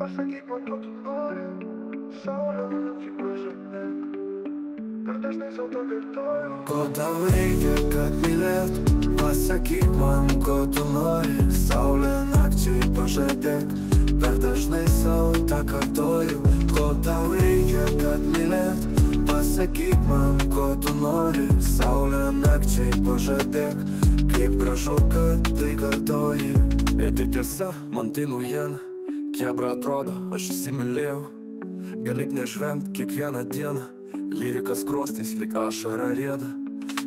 Pasakyk man, ko tu nori, saulė nakčiai pažadėk. Per dažnai sau to kartoju. Ko tau reikia, kad mylėtų? Pasakyk man, ko tu nori, saulė nakčiai pažadėk. Per dažnai sau tą kartoju. Ko tau reikia, kad mylėtų? Pasakyk man, ko tu nori, saulė nakčiai pažadėk. Kaip gražu, kad tai kartoji. Ir tai tiesa, man tai naujiena. Kebra atrodo, aš įsimylėjau. Gali nežvengt kiekvieną dieną. Lyrikas krostais, lyg ašara rieda.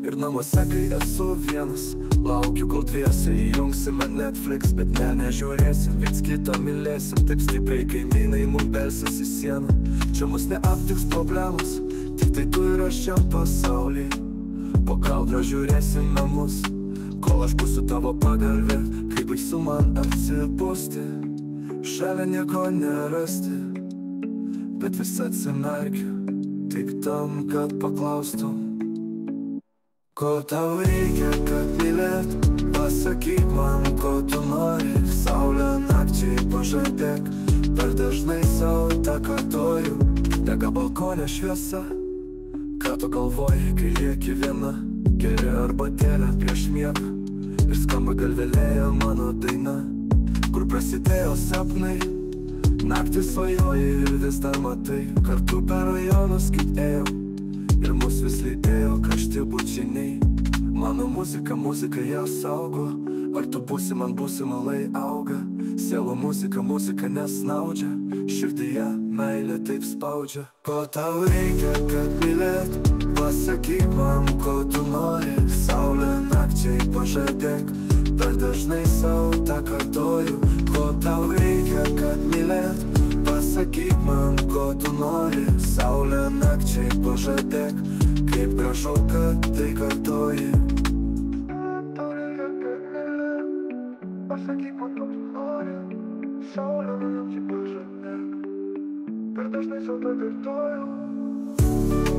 Ir namuose, kai esu vienas, laukiu, kol dviese įjungsime Netflix. Bet nežiūrėsim, viens kitą mylėsim. Taip stipriai kaimynai mum belsis į sieną. Čia mus neaptiks problemos, tik tai tu ir aš šiam pasauly. Po kaldro žiūrėsim namus, kol aš būsiu tavo pagalvė. Kaip baisu man atsibusti, šalia nieko nerasti. Bet vis atsimerkiu, tik tam, kad paklaustum. Ko tau reikia, kad mylėtų? Pasakyk man, ko tu nori, saulė nakčiai pažadėk. Per dažnai sau tą kartoju. Dega balkone šviesa. Ką tu galvoji, kai lieki viena? Geri arbatėlę prieš miegą. Ir skamba galvelėje mano daina, kur prasidėjo sapnai. Naktį svajoji ir vis dar matai. Kartu per rajonus kaip ėjau, ir mus vis lydėjo karšti bučiniai. Mano muzika ją saugo. Ar tu būsi man būsimalai auga. Sielo muzika nesnaudžia. Širdyje meilė taip spaudžia. Ko tau reikia, kad mylėtų? Pasakyk man, ko tu nori, saulė nakčiai pažadėk. Per dažnai sau tą kartoju. Ko tau reikia, kad mylėtų? Pasakyk man, ko tu nori, saulė nakčiai pažadėk. Kaip gražu, kad tai kartoji. Tau reikia, kad mylėtų. Pasakyk man, ko tu nori, saulė nakčiai pažadėk. Per dažnai sau to kartoju.